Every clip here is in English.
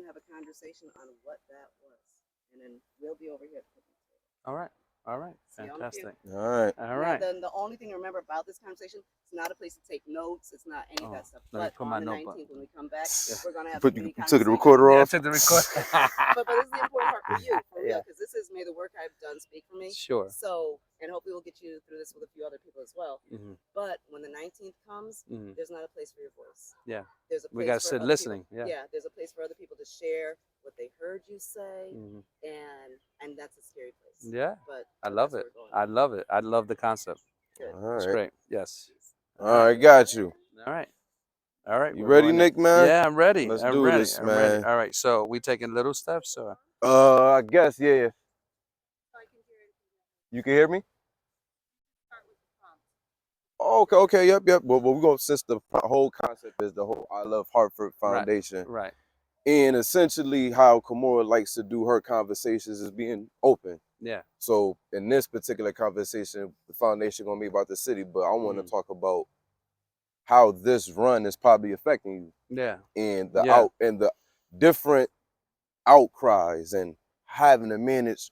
have a conversation on what that was, and then we'll be over here at the picnic table. All right. All right. See y'all in a few. Fantastic. All right. All Now, right. then the only thing to remember about this conversation, it's not a place to take notes. It's not any of Oh, that stuff. let me But put my on the notebook. 19th, when we come back, we're gonna have Put, a mini you took the conversation. recorder Yeah, I off. took the record. But this is the important part for you, for real, Yeah. because this has made the work I've done speak for me. Sure. So, and hopefully we'll get you through this with a few other people as well. Mm-hmm. But when the 19th comes, Mm-hmm. there's not a place for your voice. Yeah. There's a place We gotta for sit other listening. people. Yeah. There's a place for other people to share what they heard you say, Mm-hmm. and that's a scary place. Yeah. But I love that's it. where we're going. I love it. I love the concept. Good. All It's right. great. Yes. All right, got you. All right. All right. You we're ready, going Nick, in. man? Yeah, I'm ready. Let's I'm do ready. this, I'm ready. man. All right. So we taking little steps or? I guess, yeah. You can hear me? Oh, okay, yep. Well, we're going to, since the whole concept is the whole I Love Hartford Foundation. Right. And essentially how Kamora likes to do her conversations is being open. Yeah. So in this particular conversation, the foundation gonna be about the city, but I want to talk about how this run is probably affecting you. Yeah. And the different outcries and having to manage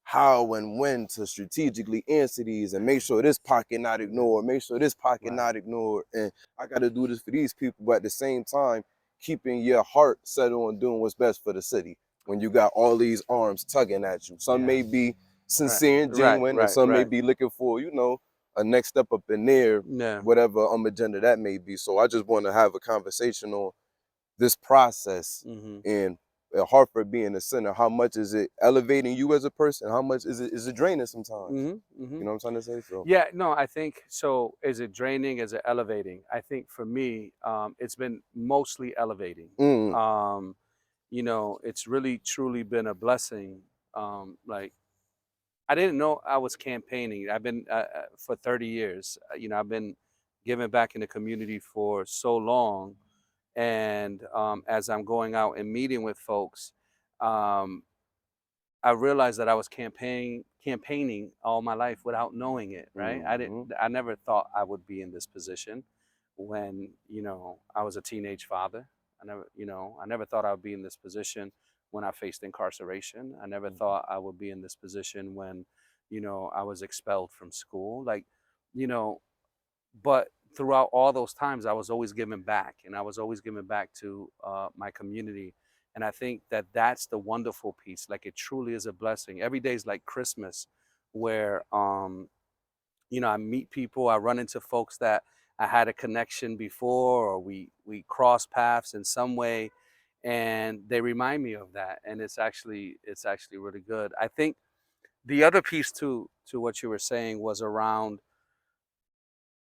how and when to strategically answer these and make sure this pocket not ignored, make sure this pocket not ignored. And I gotta do this for these people, but at the same time, keeping your heart set on doing what's best for the city when you got all these arms tugging at you. Some may be sincere and genuine, and some may be looking for, a next step up in there, whatever agenda that may be. So I just want to have a conversation on this process and Hartford being the center. How much is it elevating you as a person? How much is it draining sometimes? You know what I'm trying to say? So yeah, no, I think so. Is it draining? Is it elevating? I think for me, it's been mostly elevating. It's really truly been a blessing. Like I didn't know I was campaigning. I've been for 30 years. I've been giving back in the community for so long. And as I'm going out and meeting with folks, I realized that I was campaigning all my life without knowing it. Right? I never thought I would be in this position when I was a teenage father. I never thought I would be in this position when I faced incarceration. I never thought I would be in this position when I was expelled from school. But throughout all those times, I was always giving back, and I was always giving back to my community. And I think that that's the wonderful piece. Like it truly is a blessing. Every day is like Christmas, where I meet people, I run into folks that I had a connection before, or we cross paths in some way, and they remind me of that. And it's actually really good. I think the other piece to what you were saying was around.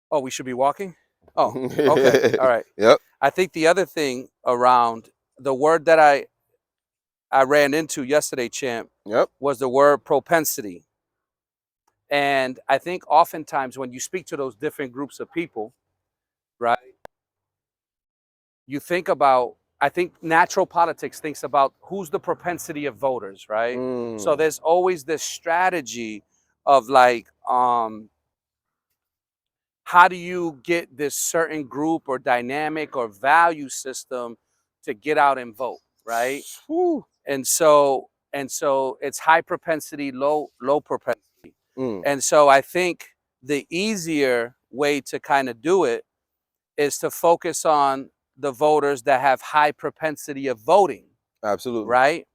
Oh, we should be walking? Oh, okay. All right. Yep. I think the other thing around the word that I ran into yesterday, Champ, was the word propensity. And I think oftentimes when you speak to those different groups of people, right, you think about, I think natural politics thinks about who's the propensity of voters, right? So there's always this strategy of like, how do you get this certain group or dynamic or value system to get out and vote, right? And so it's high propensity, low propensity. And so I think the easier way to kind of do it is to focus on the voters that have high propensity of voting. Absolutely. Right?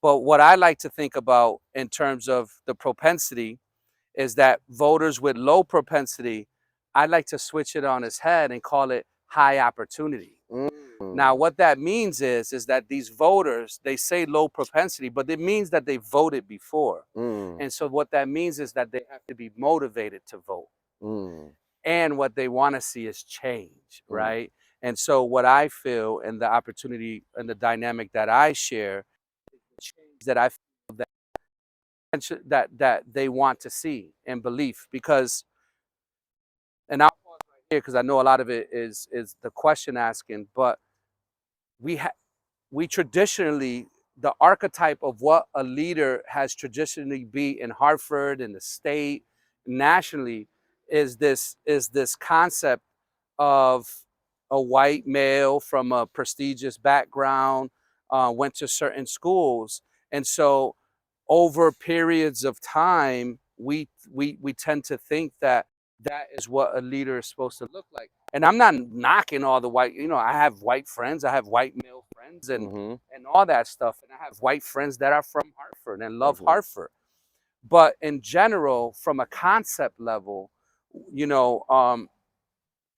But what I like to think about in terms of the propensity is that voters with low propensity, I like to switch it on its head and call it high opportunity. Now, what that means is that these voters, they say low propensity, but it means that they voted before. And so what that means is that they have to be motivated to vote. And what they want to see is change, right? And so what I feel and the opportunity and the dynamic that I share, change that I feel that they want to see and belief, because, and I'll pause right here because I know a lot of it is the question asking, but we traditionally, the archetype of what a leader has traditionally be in Hartford, in the state, nationally, is this concept of a white male from a prestigious background, went to certain schools. And so over periods of time, we tend to think that that is what a leader is supposed to look like. And I'm not knocking all the white, I have white friends, I have white male friends Mm-hmm. and all that stuff. And I have white friends that are from Hartford and love Mm-hmm. Hartford. But in general, from a concept level, you know,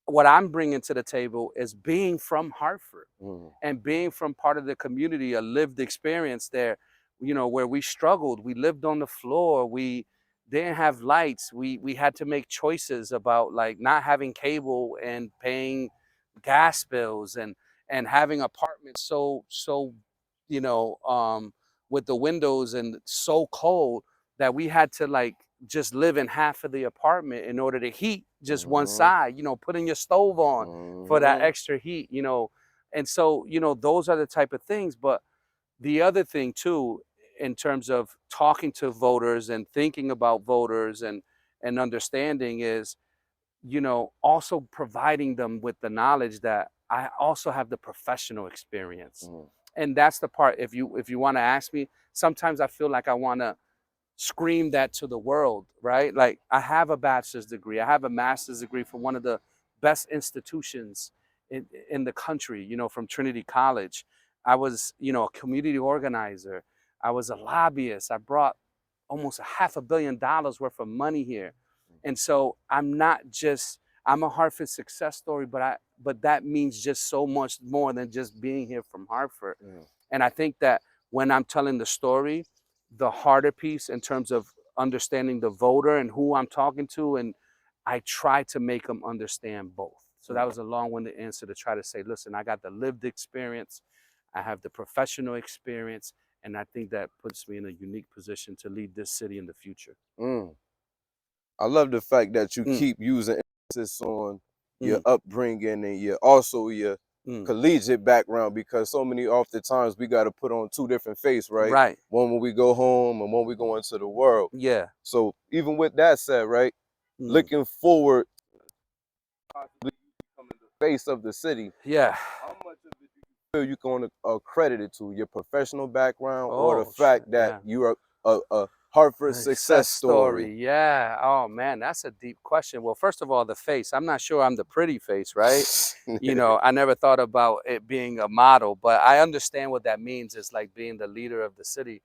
what I'm bringing to the table is being from Hartford Mm-hmm. and being from part of the community, a lived experience there, where we struggled. We lived on the floor. We didn't have lights. We had to make choices about like not having cable and paying gas bills and having apartments so you know with the windows and so cold that we had to like just live in half of the apartment in order to heat just one Mm-hmm. side, putting your stove on for that Mm-hmm. extra heat, and so those are the type of things. But the other thing too, in terms of talking to voters and thinking about voters and understanding is, also providing them with the knowledge that I also have the professional experience. Mm-hmm. And that's the part, if you want to ask me, sometimes I feel like I want to scream that to the world, right? Like I have a bachelor's degree, I have a master's degree from one of the best institutions in the country, from Trinity College. I was, a community organizer. I was a lobbyist. I brought almost $500 million worth of money here. And so I'm a Hartford success story, but that means just so much more than just being here from Hartford. Mm-hmm. And I think that when I'm telling the story, the harder piece in terms of understanding the voter and who I'm talking to, and I try to make them understand both. So that was a long-winded answer to try to say, listen, I got the lived experience, I have the professional experience, and I think that puts me in a unique position to lead this city in the future. Mm. I love the fact that you Mm, keep using emphasis on your mm, upbringing and your mm. collegiate background, because so many oftentimes we got to put on two different faces, right? Right. One when we go home and when we go into the world. Yeah. So even with that said, right, Mm. looking forward, possibly becoming the face of the city, Yeah. how much of it do you feel you can accredit it to your professional background or the Oh, fact that yeah. you are a Hartford Success success story? story. Yeah. Oh man, that's a deep question. Well, first of all, the face. I'm not sure I'm the pretty face, right? I never thought about it being a model, but I understand what that means. It's like being the leader of the city.